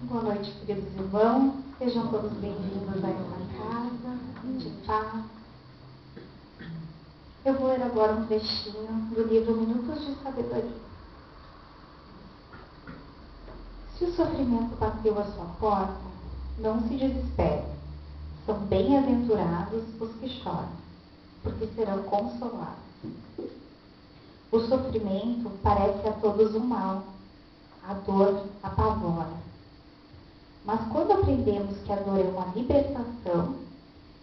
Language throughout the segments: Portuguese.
Boa noite, queridos irmãos. Sejam todos bem-vindos a essa casa de paz. Eu vou ler agora um trechinho do livro Minutos de Sabedoria. Se o sofrimento bateu à sua porta, não se desespere. São bem-aventurados os que choram, porque serão consolados. O sofrimento parece a todos um mal. A dor apavora. Mas quando aprendemos que a dor é uma libertação,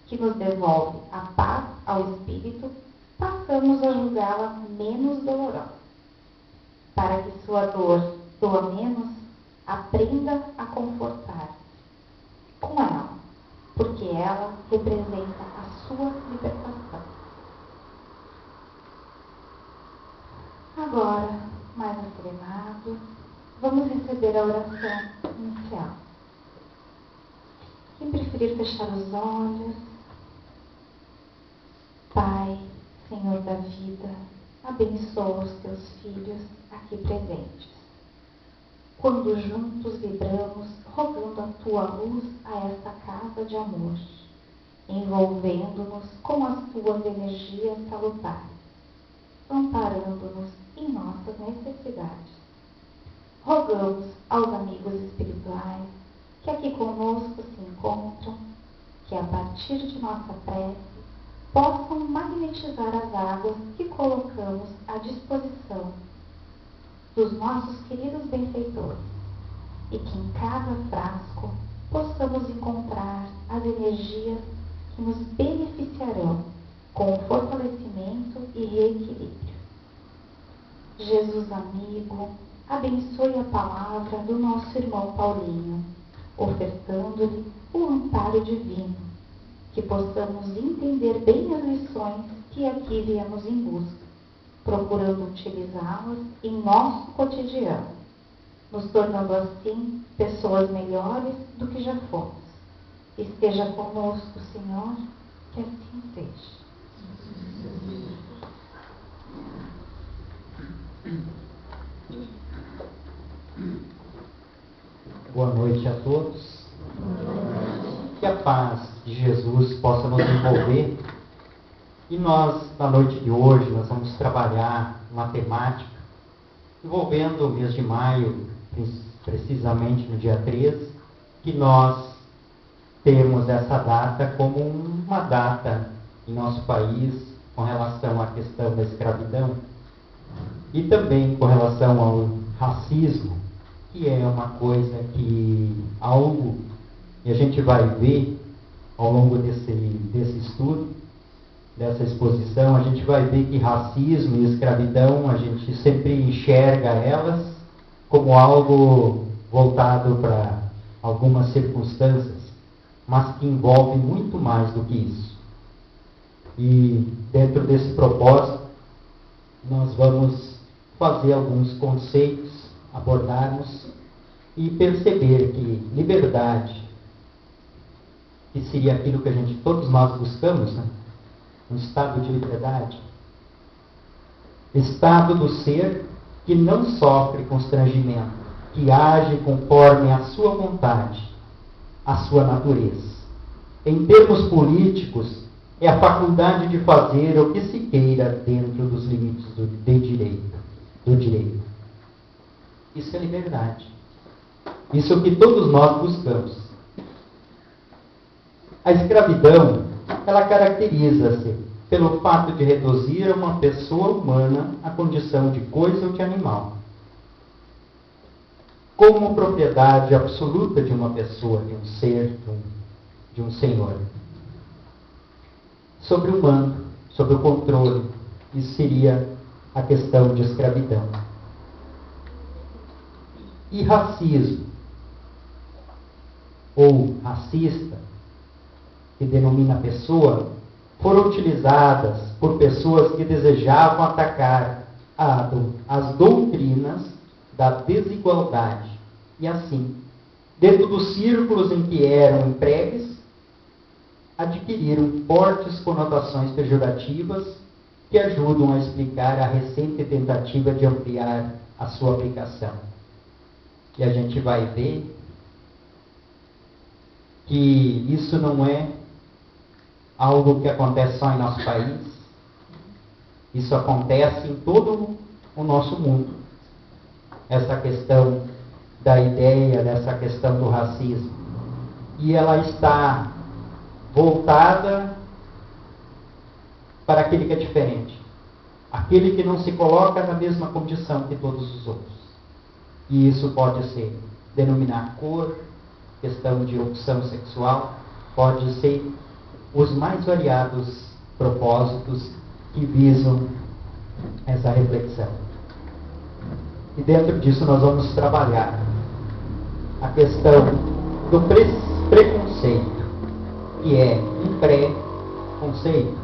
que nos devolve a paz ao espírito, passamos a julgá-la menos dolorosa. Para que sua dor doa menos, aprenda a confortar com ela, porque ela representa a sua libertação. Agora, mais acerenado, vamos receber a oração inicial. Quem preferir fechar os olhos. Pai, Senhor da vida, abençoa os teus filhos aqui presentes. Quando juntos vibramos, rogando a tua luz a esta casa de amor, envolvendo-nos com as tuas energias salutares, amparando-nos em nossas necessidades. Rogamos aos amigos espirituais que aqui conosco se encontram, que a partir de nossa prece possam magnetizar as águas que colocamos à disposição dos nossos queridos benfeitores, e que em cada frasco possamos encontrar as energias que nos beneficiarão com o fortalecimento e reequilíbrio. Jesus amigo, abençoe a palavra do nosso irmão Paulinho, ofertando-lhe o amparo divino, que possamos entender bem as lições que aqui viemos em busca, procurando utilizá-las em nosso cotidiano, nos tornando assim pessoas melhores do que já fomos. Esteja conosco, Senhor, que assim seja. Boa noite a todos. Que a paz de Jesus possa nos envolver. E nós, na noite de hoje, nós vamos trabalhar uma temática envolvendo o mês de maio, precisamente no dia 13, que nós temos essa data como uma data em nosso país com relação à questão da escravidão e também com relação ao racismo, que é uma coisa algo que a gente vai ver ao longo desse estudo, dessa exposição. A gente vai ver que racismo e escravidão, a gente sempre enxerga elas como algo voltado para algumas circunstâncias, mas que envolve muito mais do que isso. E dentro desse propósito, nós vamos fazer alguns conceitos, abordarmos e perceber que liberdade, que seria aquilo que todos nós buscamos, né? Um estado de liberdade, estado do ser que não sofre constrangimento, que age conforme a sua vontade, a sua natureza. Em termos políticos, é a faculdade de fazer o que se queira dentro dos limites do direito. Isso é liberdade. Isso é o que todos nós buscamos. A escravidão, ela caracteriza-se pelo fato de reduzir uma pessoa humana à condição de coisa ou de animal, como propriedade absoluta de uma pessoa, de um ser, de um senhor. Sobre o mando, sobre o controle, isso seria a questão de escravidão. E racismo, ou racista, que denomina a pessoa, foram utilizadas por pessoas que desejavam atacar as doutrinas da desigualdade. E assim, dentro dos círculos em que eram empregues, adquiriram fortes conotações pejorativas que ajudam a explicar a recente tentativa de ampliar a sua aplicação. E a gente vai ver que isso não é algo que acontece só em nosso país. Isso acontece em todo o nosso mundo. Essa questão da ideia, dessa questão do racismo. E ela está voltada para aquele que é diferente. Aquele que não se coloca na mesma condição que todos os outros. E isso pode ser denominar cor, questão de opção sexual, pode ser os mais variados propósitos que visam essa reflexão. E dentro disso nós vamos trabalhar a questão do preconceito, que é um pré-conceito.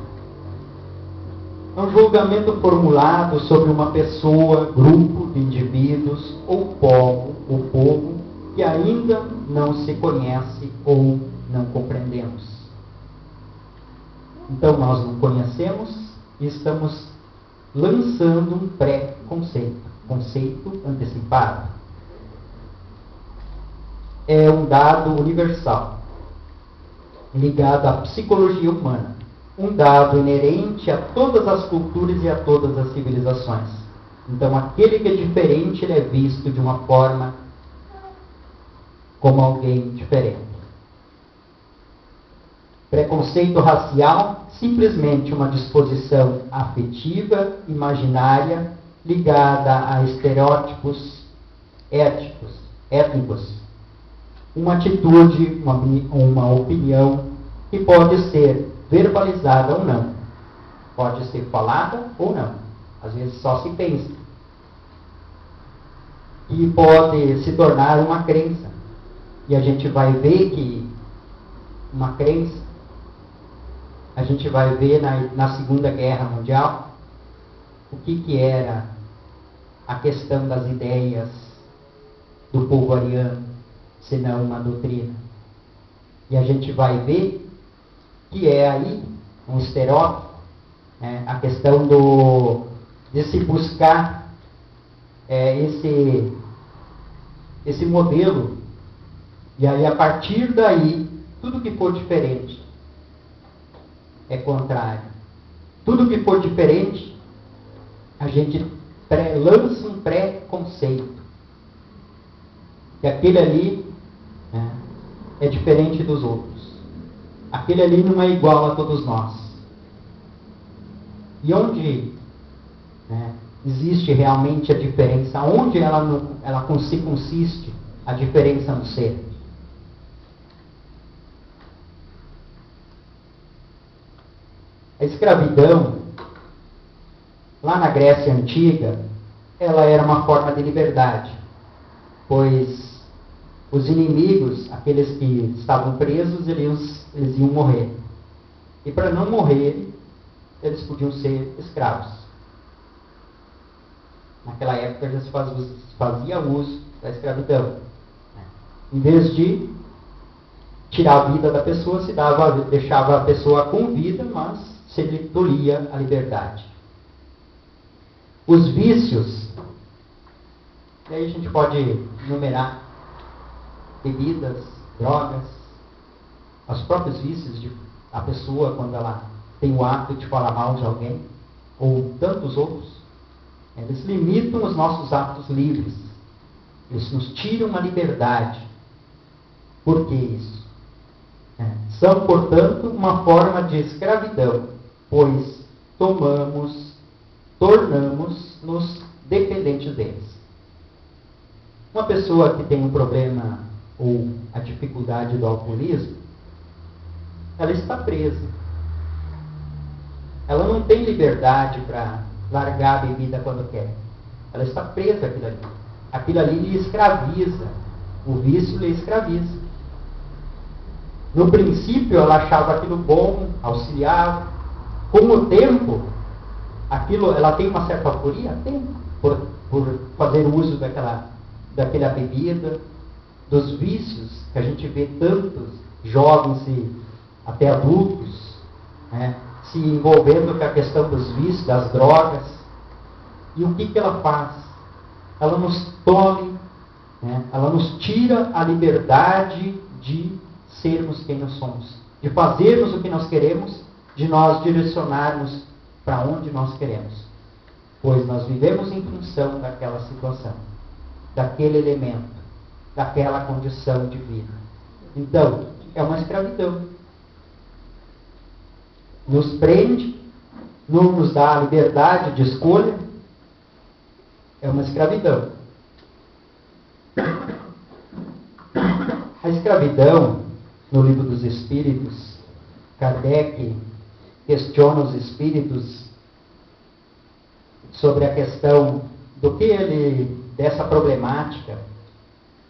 É um julgamento formulado sobre uma pessoa, grupo de indivíduos ou povo que ainda não se conhece ou não compreendemos. Então nós não conhecemos e estamos lançando um pré-conceito, conceito antecipado. É um dado universal, ligado à psicologia humana. Um dado inerente a todas as culturas e a todas as civilizações. Então, aquele que é diferente, ele é visto de uma forma como alguém diferente. Preconceito racial, simplesmente uma disposição afetiva, imaginária, ligada a estereótipos étnicos. Uma atitude, uma opinião que pode ser verbalizada ou não. Pode ser falada ou não. Às vezes só se pensa. E pode se tornar uma crença. E a gente vai ver que uma crença, a gente vai ver na Segunda Guerra Mundial o que era a questão das ideias do povo ariano, senão uma doutrina. E a gente vai ver que é aí um estereótipo, a questão de se buscar esse modelo. E aí, a partir daí, tudo que for diferente é contrário. Tudo que for diferente, a gente lança um pré-conceito. Que aquele ali é diferente dos outros. Aquele ali não é igual a todos nós. E onde existe realmente a diferença? Onde ela se consiste a diferença no ser? A escravidão, lá na Grécia Antiga, ela era uma forma de liberdade, pois os inimigos, aqueles que estavam presos, eles iam morrer. E para não morrer, eles podiam ser escravos. Naquela época já se fazia uso da escravidão. Em vez de tirar a vida da pessoa, deixava a pessoa com vida, mas se lhe tolia a liberdade. Os vícios, e aí a gente pode enumerar bebidas, drogas, os próprios vícios de a pessoa quando ela tem o hábito de falar mal de alguém, ou tantos outros, eles limitam os nossos atos livres. Eles nos tiram a liberdade. Por que isso? São, portanto, uma forma de escravidão, pois tornamos-nos dependentes deles. Uma pessoa que tem um problema ou a dificuldade do alcoolismo, ela está presa. Ela não tem liberdade para largar a bebida quando quer. Ela está presa àquilo ali. Aquilo ali lhe escraviza. O vício lhe escraviza. No princípio, ela achava aquilo bom, auxiliava. Com o tempo, ela tem uma certa euforia? Tem. Por fazer uso daquela bebida, dos vícios, que a gente vê tantos jovens e até adultos, se envolvendo com a questão dos vícios, das drogas. E o que ela faz? Ela nos toma, ela nos tira a liberdade de sermos quem nós somos, de fazermos o que nós queremos, de nós direcionarmos para onde nós queremos. Pois nós vivemos em função daquela situação, daquele elemento, daquela condição de vida. Então, é uma escravidão. Nos prende, não nos dá a liberdade de escolha, é uma escravidão. A escravidão, no Livro dos Espíritos, Kardec questiona os espíritos sobre a questão dessa problemática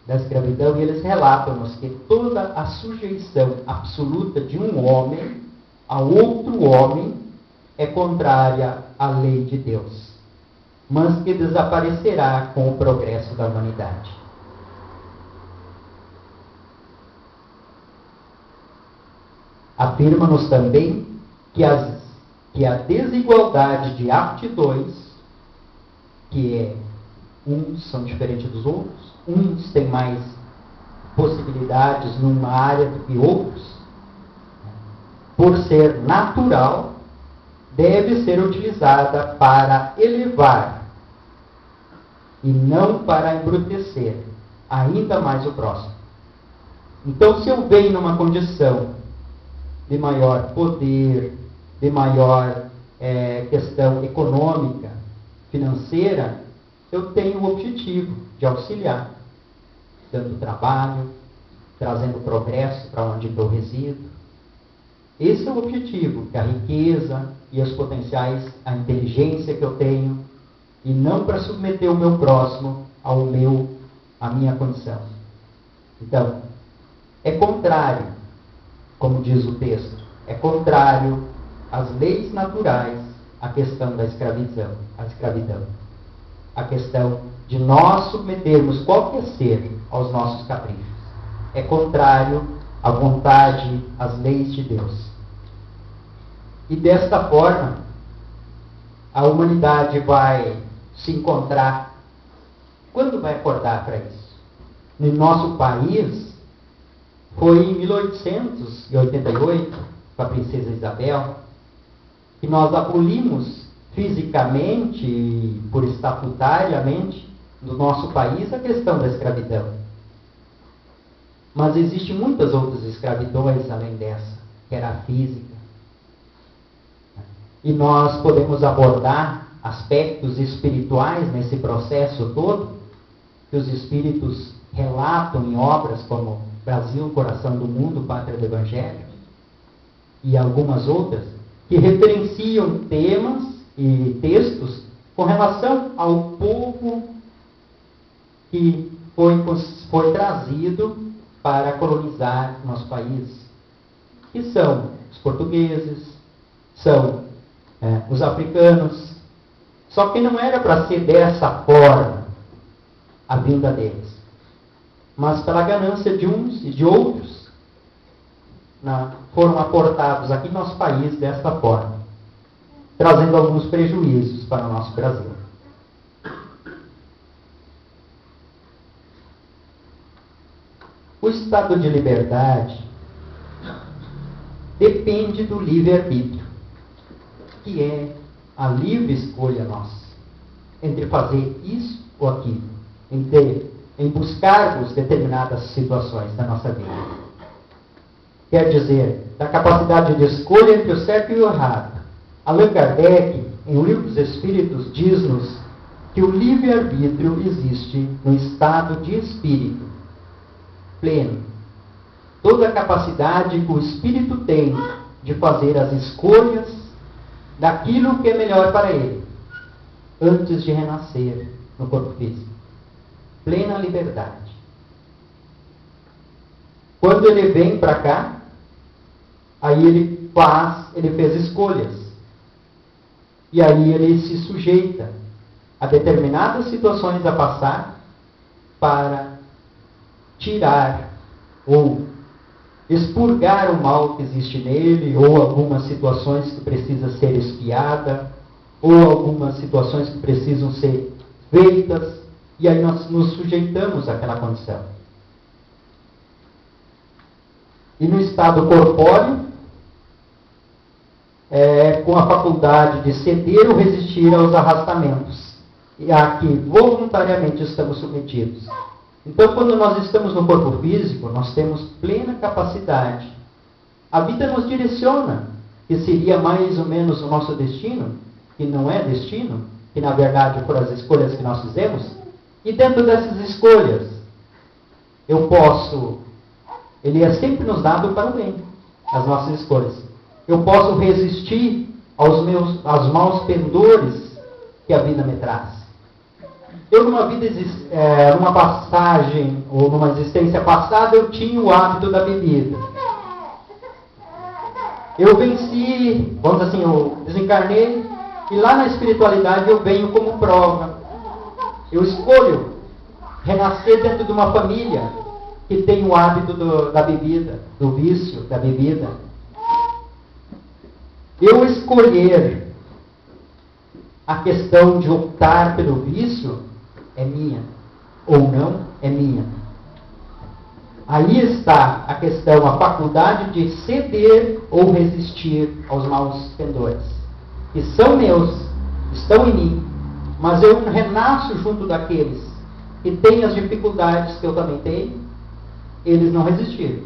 da escravidão, e eles relatam-nos que toda a sujeição absoluta de um homem a outro homem é contrária à lei de Deus, mas que desaparecerá com o progresso da humanidade. Afirma-nos também que a desigualdade de aptidões, uns são diferentes dos outros, uns têm mais possibilidades numa área do que outros, por ser natural, deve ser utilizada para elevar e não para embrutecer ainda mais o próximo. Então, se eu venho numa condição de maior poder, de maior questão econômica, financeira, eu tenho o objetivo de auxiliar, dando trabalho, trazendo progresso para onde eu resido. Esse é o objetivo, que a riqueza e os potenciais, a inteligência que eu tenho, e não para submeter o meu próximo à minha condição. Então, é contrário, como diz o texto, é contrário às leis naturais a questão da escravidão. A questão de nós submetermos qualquer ser aos nossos caprichos. É contrário à vontade, às leis de Deus. E desta forma, a humanidade vai se encontrar. Quando vai acordar para isso? No nosso país, foi em 1888, com a princesa Isabel, que nós abolimos fisicamente e por estatutariamente no nosso país a questão da escravidão. Mas existem muitas outras escravidões além dessa, que era a física. E nós podemos abordar aspectos espirituais nesse processo todo, que os espíritos relatam em obras como Brasil, Coração do Mundo, Pátria do Evangelho, e algumas outras, que referenciam temas e textos com relação ao povo que foi trazido para colonizar nosso país, que são os portugueses, são os africanos. Só que não era para ser dessa forma a vinda deles, mas pela ganância de uns e de outros, foram aportados aqui no nosso país desta forma, trazendo alguns prejuízos para o nosso Brasil. O estado de liberdade depende do livre-arbítrio, que é a livre escolha nossa, entre fazer isso ou aquilo, em buscarmos determinadas situações da nossa vida. Quer dizer, da capacidade de escolha entre o certo e o errado. Allan Kardec, em O Livro dos Espíritos, diz-nos que o livre-arbítrio existe no estado de espírito pleno. Toda a capacidade que o espírito tem de fazer as escolhas daquilo que é melhor para ele, antes de renascer no corpo físico. Plena liberdade. Quando ele vem para cá, aí ele fez escolhas. E aí ele se sujeita a determinadas situações a passar para tirar ou expurgar o mal que existe nele, ou algumas situações que precisam ser espiadas, ou algumas situações que precisam ser feitas, e aí nós nos sujeitamos àquela condição. e no estado corpóreo, com a faculdade de ceder ou resistir aos arrastamentos, e a que voluntariamente estamos submetidos. Então, quando nós estamos no corpo físico, nós temos plena capacidade. A vida nos direciona, que seria mais ou menos o nosso destino, que não é destino, que na verdade foram as escolhas que nós fizemos. E dentro dessas escolhas, ele é sempre nos dado para o bem, as nossas escolhas. Eu posso resistir aos maus pendores que a vida me traz. Eu, numa passagem, ou numa existência passada, eu tinha o hábito da bebida. Eu venci, vamos dizer assim, eu desencarnei, e lá na espiritualidade eu venho como prova. Eu escolho renascer dentro de uma família que tem o hábito da bebida, do vício da bebida. Eu escolher a questão de optar pelo vício é minha, ou não é minha. Aí está a questão, a faculdade de ceder ou resistir aos maus pendores, que são meus, estão em mim, mas eu renasço junto daqueles que têm as dificuldades que eu também tenho. Eles não resistiram,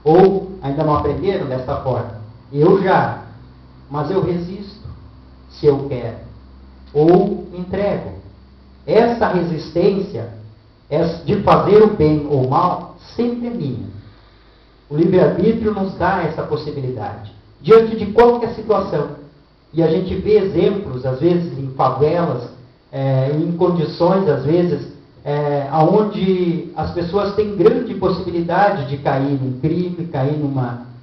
ou ainda não aprenderam dessa forma. Eu já, mas eu resisto, se eu quero, ou entrego. Essa resistência de fazer o bem ou o mal sempre é minha. O livre-arbítrio nos dá essa possibilidade, diante de qualquer situação. E a gente vê exemplos, às vezes, em favelas, em condições, às vezes, onde as pessoas têm grande possibilidade de cair num crime, cair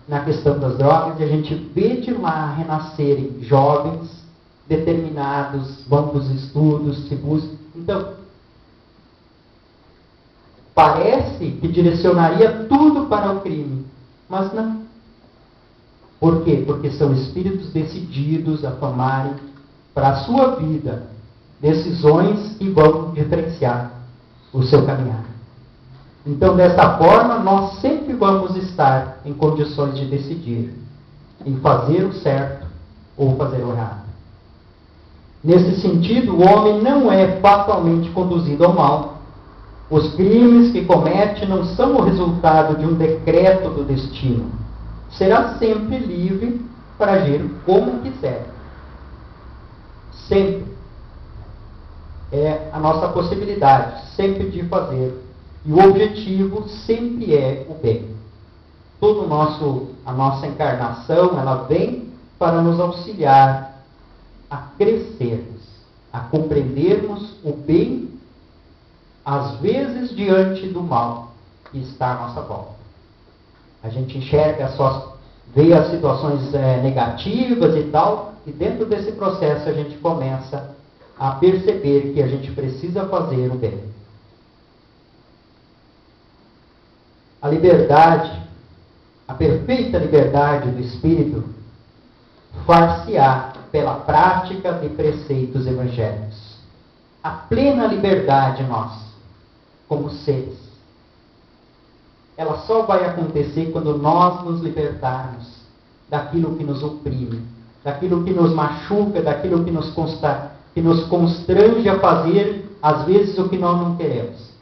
na questão das drogas, e a gente vê de lá renascerem jovens determinados, vão para os estudos, se buscam. Então, parece que direcionaria tudo para o crime, mas não. Por quê? Porque são espíritos decididos a tomarem para a sua vida decisões que vão diferenciar o seu caminhar. Então, dessa forma, nós sempre vamos estar em condições de decidir em fazer o certo ou fazer o errado. Nesse sentido, o homem não é fatalmente conduzido ao mal. Os crimes que comete não são o resultado de um decreto do destino. Será sempre livre para agir como quiser. Sempre. É a nossa possibilidade, sempre de fazer. E o objetivo sempre é o bem. A nossa encarnação, ela vem para nos auxiliar a crescermos, a compreendermos o bem, às vezes diante do mal que está à nossa volta. A gente enxerga vê as situações negativas e tal, e dentro desse processo a gente começa a perceber que a gente precisa fazer o bem. A liberdade, a perfeita liberdade do espírito, far-se-á pela prática de preceitos evangélicos. A plena liberdade nós, como seres, ela só vai acontecer quando nós nos libertarmos daquilo que nos oprime, daquilo que nos machuca, daquilo que nos constrange a fazer, às vezes, o que nós não queremos.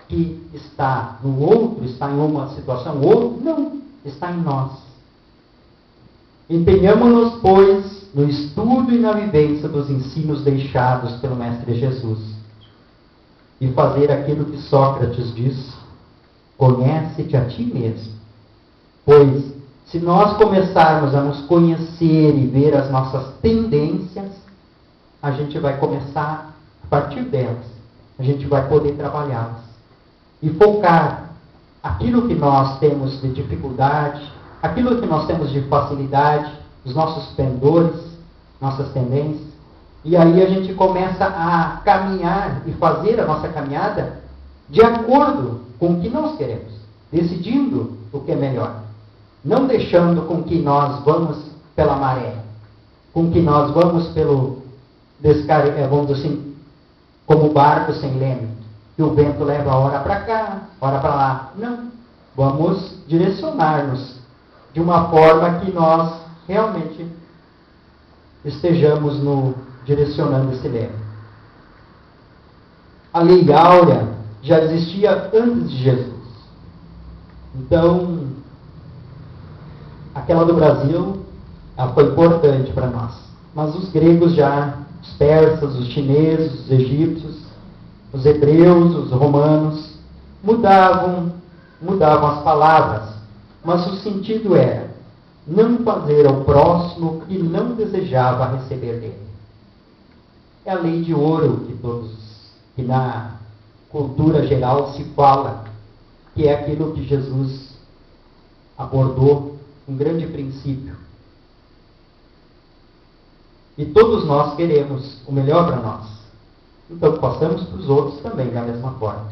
Que está no outro, está em uma situação, o outro não, está em nós. Empenhamo-nos, pois, no estudo e na vivência dos ensinos deixados pelo Mestre Jesus. E fazer aquilo que Sócrates disse: conhece-te a ti mesmo. Pois, se nós começarmos a nos conhecer e ver as nossas tendências, a gente vai começar, a partir delas, a gente vai poder trabalhá-las. E focar aquilo que nós temos de dificuldade, aquilo que nós temos de facilidade, os nossos pendores, nossas tendências. E aí a gente começa a caminhar e fazer a nossa caminhada de acordo com o que nós queremos, decidindo o que é melhor. Não deixando com que nós vamos pela maré, com que nós vamos pelo vamos dizer assim, como barco sem leme, que o vento leva a hora para cá, hora para lá. Não. Vamos direcionar-nos de uma forma que nós realmente estejamos direcionando esse lema. A lei áurea já existia antes de Jesus. Então, aquela do Brasil, ela foi importante para nós. Mas os gregos já, os persas, os chineses, os egípcios, os hebreus, os romanos, mudavam as palavras, mas o sentido era não fazer ao próximo o que não desejava receber dele. É a lei de ouro que na cultura geral se fala, que é aquilo que Jesus abordou, um grande princípio. E todos nós queremos o melhor para nós. Então passamos para os outros também da mesma forma.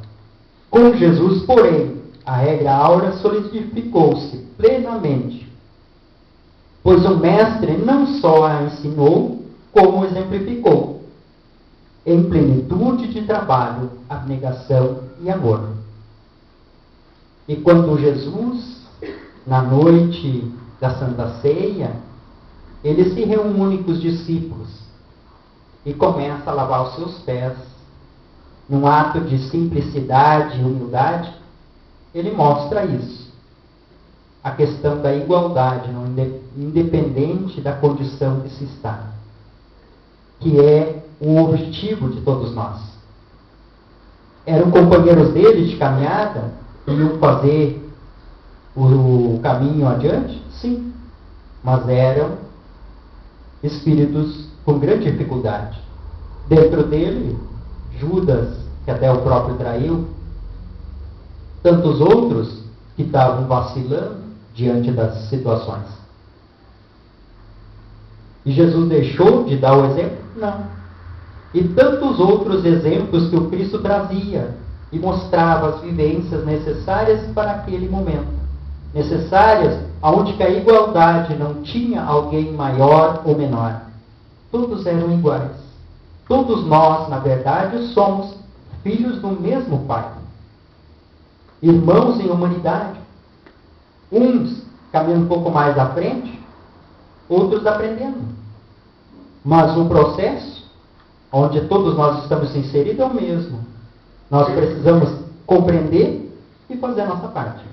Com Jesus, porém, a regra áurea solidificou-se plenamente, pois o Mestre não só a ensinou, como exemplificou, em plenitude de trabalho, abnegação e amor. E quando Jesus, na noite da Santa Ceia, ele se reúne com os discípulos e começa a lavar os seus pés, num ato de simplicidade e humildade, ele mostra isso. A questão da igualdade, independente da condição que se está, que é o objetivo de todos nós. Eram companheiros dele de caminhada, iam fazer o caminho adiante? Sim, mas eram espíritos com grande dificuldade. Dentro dele, Judas, que até o próprio traiu, tantos outros que estavam vacilando diante das situações. E Jesus deixou de dar o exemplo? Não. E tantos outros exemplos que o Cristo trazia e mostrava as vivências necessárias para aquele momento. Necessárias onde que a igualdade não tinha alguém maior ou menor. Todos eram iguais. Todos nós, na verdade, somos filhos do mesmo Pai. Irmãos em humanidade. Uns caminhando um pouco mais à frente, outros aprendendo. Mas o processo, onde todos nós estamos inseridos, é o mesmo. Nós precisamos compreender e fazer a nossa parte.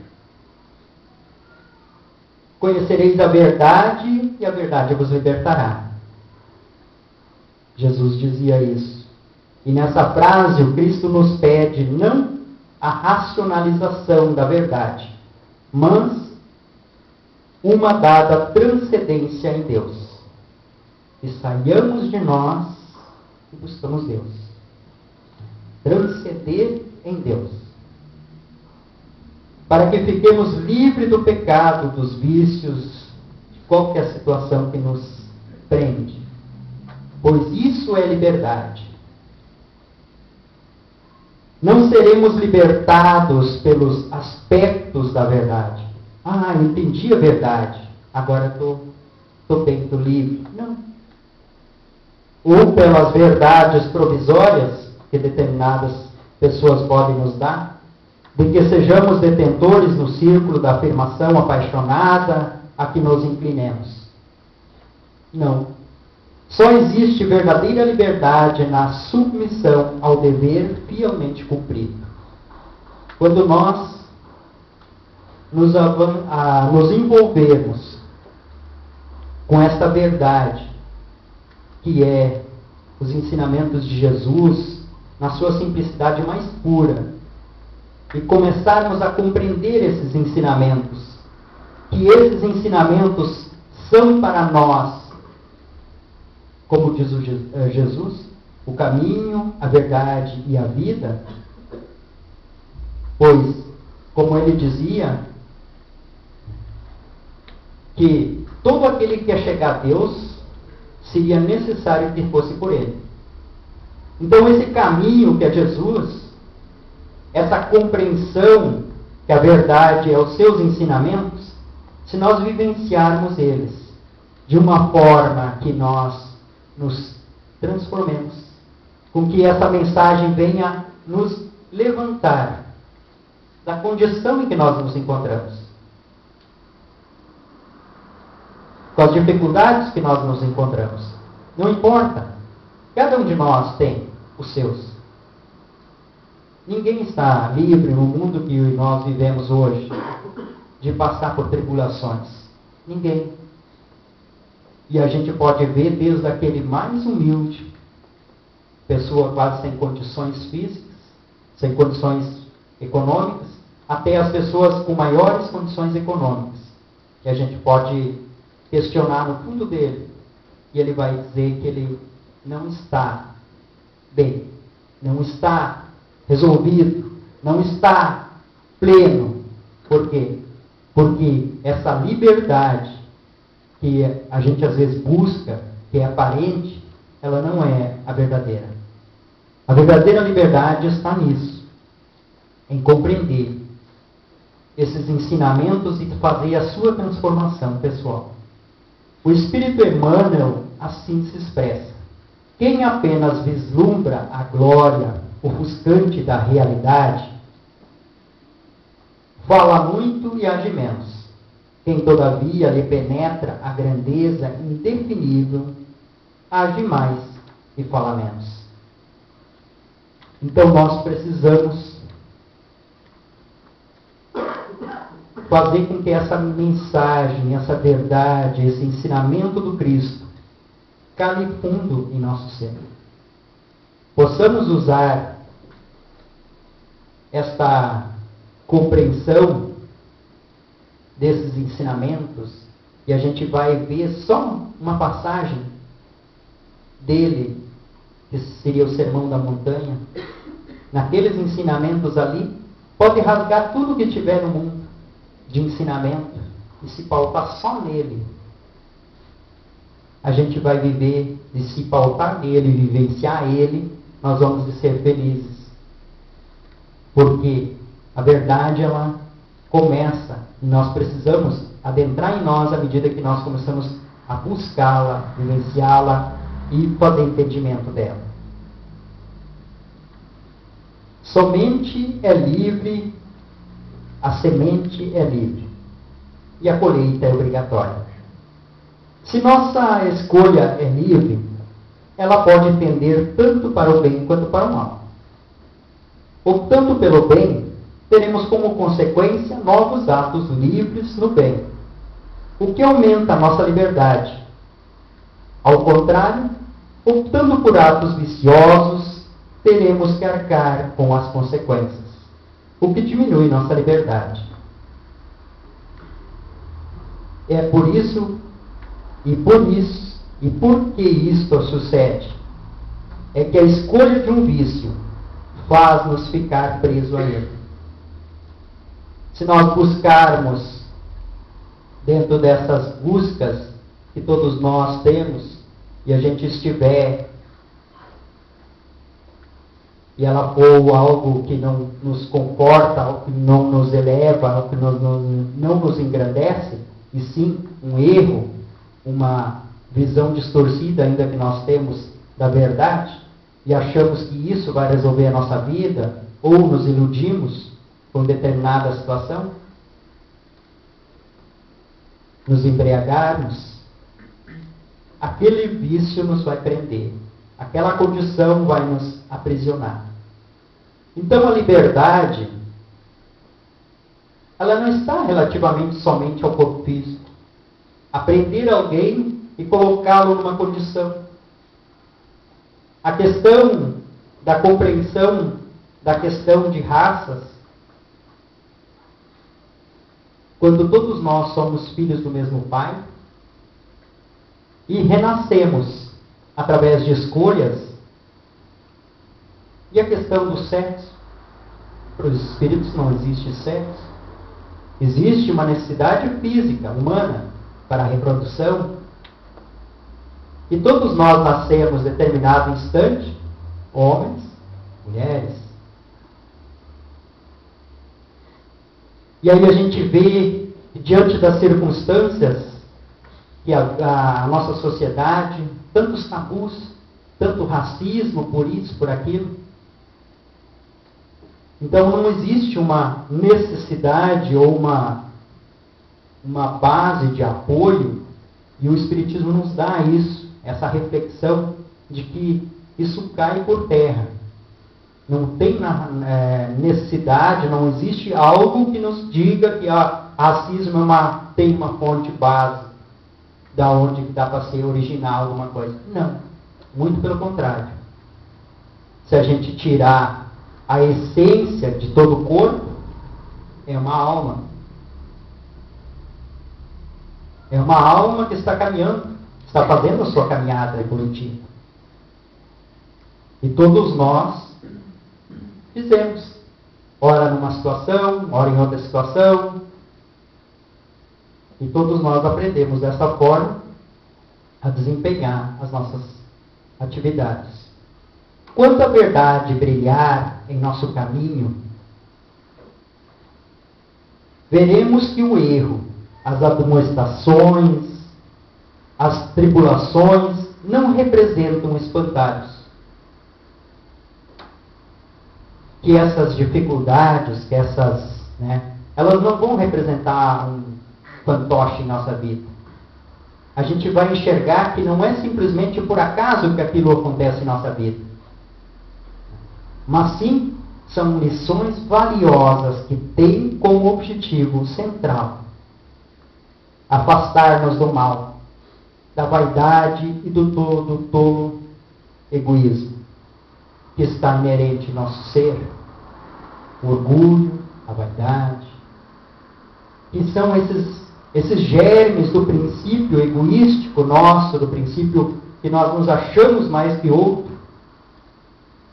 Conhecereis a verdade e a verdade vos libertará. Jesus dizia isso. E nessa frase o Cristo nos pede não a racionalização da verdade, mas uma dada transcendência em Deus. Que saiamos de nós e buscamos Deus. Transcender em Deus. Para que fiquemos livres do pecado, dos vícios, de qualquer situação que nos prende. Pois isso é liberdade. Não seremos libertados pelos aspectos da verdade. Ah, eu entendi a verdade, agora estou bem, estou livre. Não. Ou pelas verdades provisórias que determinadas pessoas podem nos dar, de que sejamos detentores no círculo da afirmação apaixonada a que nos inclinemos. Não. Só existe verdadeira liberdade na submissão ao dever fielmente cumprido. Quando nós nos envolvermos com esta verdade, que é os ensinamentos de Jesus, na sua simplicidade mais pura, e começarmos a compreender esses ensinamentos, que esses ensinamentos são para nós, como diz Jesus, o caminho, a verdade e a vida, pois, como ele dizia, que todo aquele que quer chegar a Deus, seria necessário que fosse por ele. Então esse caminho que é Jesus, essa compreensão que a verdade é os seus ensinamentos, se nós vivenciarmos eles de uma forma que nós nos transformemos, com que essa mensagem venha nos levantar da condição em que nós nos encontramos, com as dificuldades que nós nos encontramos. Não importa. Cada um de nós tem os seus. Ninguém está livre no mundo que nós vivemos hoje de passar por tribulações. Ninguém. E a gente pode ver desde aquele mais humilde, pessoa quase sem condições físicas, sem condições econômicas, até as pessoas com maiores condições econômicas, que a gente pode questionar no fundo dele, e ele vai dizer que ele não está bem, não está resolvido, não está pleno. Por quê? Porque essa liberdade que a gente às vezes busca, que é aparente, ela não é a verdadeira. A verdadeira liberdade está nisso, em compreender esses ensinamentos e fazer a sua transformação pessoal. O Espírito Emmanuel assim se expressa. Quem apenas vislumbra a glória ofuscante da realidade, fala muito e age menos. Quem todavia lhe penetra a grandeza indefinível, age mais e fala menos. Então nós precisamos fazer com que essa mensagem, essa verdade, esse ensinamento do Cristo cale fundo em nosso ser. Possamos usar esta compreensão desses ensinamentos, e a gente vai ver só uma passagem dele, que seria o Sermão da Montanha. Naqueles ensinamentos ali, pode rasgar tudo que tiver no mundo de ensinamento e se pautar só nele. A gente vai viver de se pautar nele, vivenciar ele, nós vamos ser felizes. Porque a verdade, ela começa, e nós precisamos adentrar em nós à medida que nós começamos a buscá-la, vivenciá-la e fazer entendimento dela. Somente é livre, a semente é livre, e a colheita é obrigatória. Se nossa escolha é livre, ela pode tender tanto para o bem quanto para o mal. Optando pelo bem, teremos como consequência novos atos livres no bem, o que aumenta a nossa liberdade. Ao contrário, optando por atos viciosos, teremos que arcar com as consequências, o que diminui nossa liberdade. É por isso, e por que isto sucede? É que a escolha de um vício faz-nos ficar presos a ele. Se nós buscarmos, dentro dessas buscas que todos nós temos, e a gente estiver, e ela for algo que não nos conforta, algo que não nos eleva, algo que não nos engrandece, e sim um erro, uma visão distorcida ainda que nós temos da verdade, e achamos que isso vai resolver a nossa vida, ou nos iludimos com determinada situação, nos embriagarmos, aquele vício nos vai prender, aquela condição vai nos aprisionar. Então a liberdade, ela não está relativamente somente ao corpo físico. Aprender alguém e colocá-lo numa condição. A questão da compreensão da questão de raças, quando todos nós somos filhos do mesmo Pai e renascemos através de escolhas, e a questão do sexo, para os espíritos não existe sexo, existe uma necessidade física, humana, para a reprodução, e todos nós nascemos em determinado instante, homens, mulheres. E aí a gente vê, diante das circunstâncias, que a nossa sociedade, tantos tabus, tanto racismo por isso, por aquilo, Então não existe uma necessidade ou uma base de apoio, e o Espiritismo nos dá isso, essa reflexão de que isso cai por terra. Não tem necessidade, não existe algo que nos diga que racismo tem uma fonte base, da onde dá para ser original alguma coisa. Não, muito pelo contrário. Se a gente tirar a essência de todo o corpo, é uma alma. É uma alma que está caminhando, está fazendo a sua caminhada evolutiva. E todos nós fizemos. Ora numa situação, ora em outra situação. E todos nós aprendemos dessa forma a desempenhar as nossas atividades. Quando a verdade brilhar em nosso caminho, veremos que o erro, as admoestações, as tribulações não representam espantalhos. Que essas dificuldades, elas não vão representar um fantoche em nossa vida. A gente vai enxergar que não é simplesmente por acaso que aquilo acontece em nossa vida. Mas sim, são lições valiosas que têm como objetivo central afastar-nos do mal, da vaidade e do tolo egoísmo que está inerente em nosso ser, o orgulho, a vaidade, que são esses germes do princípio egoístico nosso, do princípio que nós nos achamos mais que outro,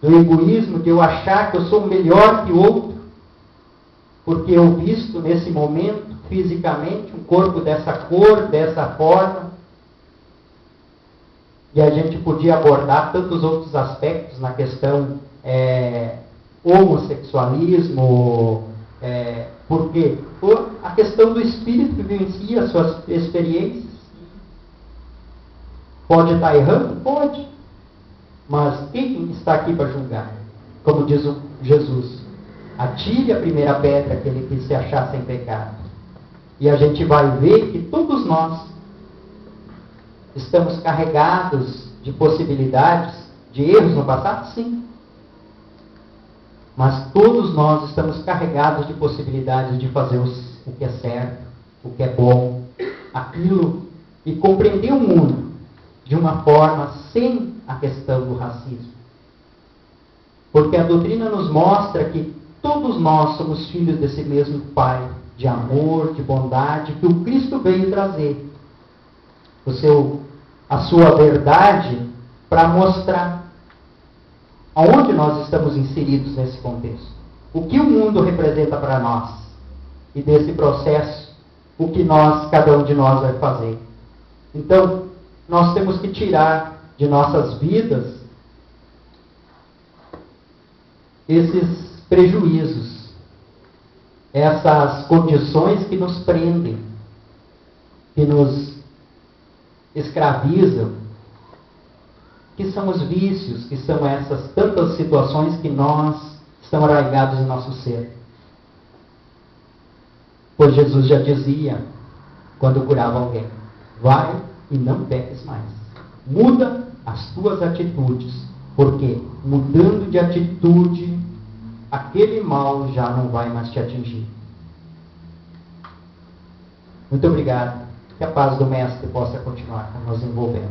do egoísmo de eu achar que eu sou melhor que o outro, porque eu visto nesse momento, fisicamente, um corpo dessa cor, dessa forma. E a gente podia abordar tantos outros aspectos na questão homossexualismo, porque a questão do espírito que vivencia as suas experiências. Pode estar errando? Pode. Mas quem está aqui para julgar? Como diz Jesus, atire a primeira pedra aquele que se achar sem pecado. E a gente vai ver que todos nós estamos carregados de possibilidades, de erros no passado, sim. Mas todos nós estamos carregados de possibilidades de fazer o que é certo, o que é bom, aquilo, e compreender o mundo de uma forma sem a questão do racismo. Porque a doutrina nos mostra que todos nós somos filhos desse mesmo Pai, de amor, de bondade, que o Cristo veio trazer a sua verdade para mostrar aonde nós estamos inseridos nesse contexto. O que o mundo representa para nós. E desse processo, o que cada um de nós vai fazer. Então, nós temos que tirar de nossas vidas esses prejuízos, essas condições que nos prendem, que nos escravizam, que são os vícios, que são essas tantas situações que estão arraigados em nosso ser. Pois Jesus já dizia, quando curava alguém, vai e não peques mais. Muda as tuas atitudes, porque mudando de atitude, aquele mal já não vai mais te atingir. Muito obrigado. Que a paz do Mestre possa continuar nos envolvendo.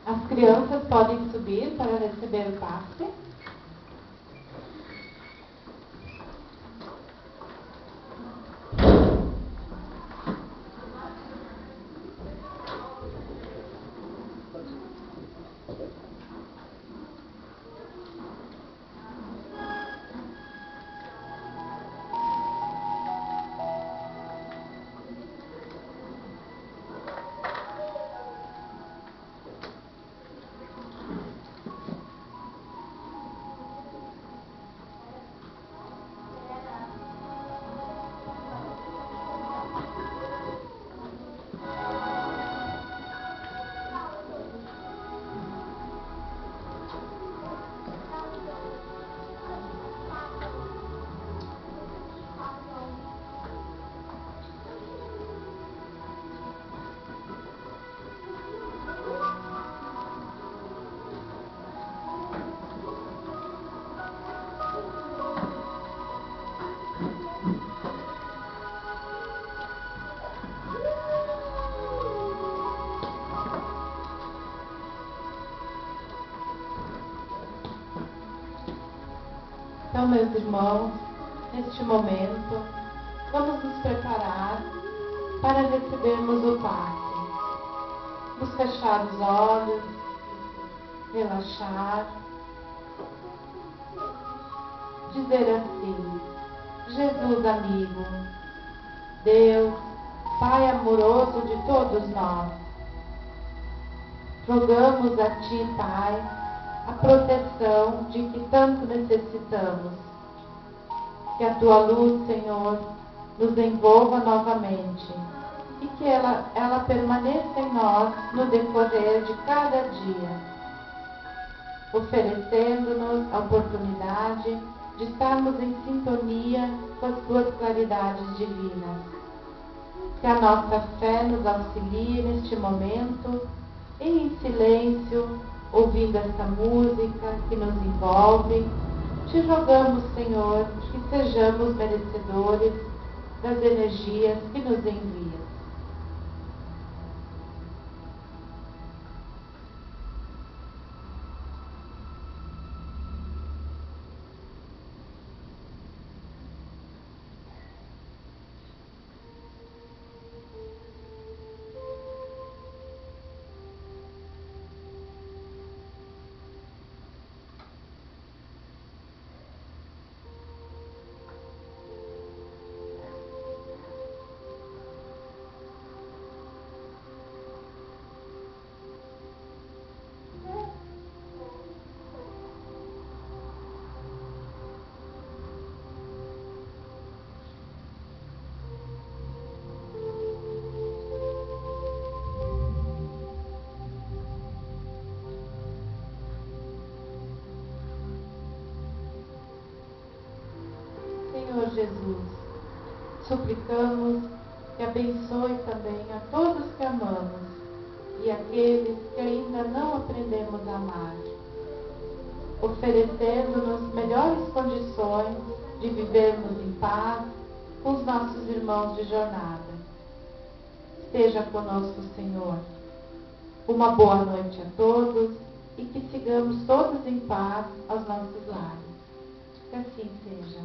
As crianças podem subir para receber o passe. Então, meus irmãos, neste momento, vamos nos preparar para recebermos o passe. Nos fechar os olhos, relaxar, dizer assim: Jesus amigo, Deus, Pai amoroso de todos nós, rogamos a Ti, Pai, a proteção de que tanto necessitamos. Que a Tua luz, Senhor, nos envolva novamente e que ela permaneça em nós no decorrer de cada dia, oferecendo-nos a oportunidade de estarmos em sintonia com as Tuas claridades divinas. Que a nossa fé nos auxilie neste momento, em silêncio, ouvindo esta música que nos envolve. Te rogamos, Senhor, que sejamos merecedores das energias que nos envias. Senhor Jesus, suplicamos que abençoe também a todos que amamos e aqueles que ainda não aprendemos a amar, oferecendo-nos melhores condições de vivermos em paz com os nossos irmãos de jornada. Esteja conosco, Senhor. Uma boa noite a todos e que sigamos todos em paz aos nossos lares. Que assim seja.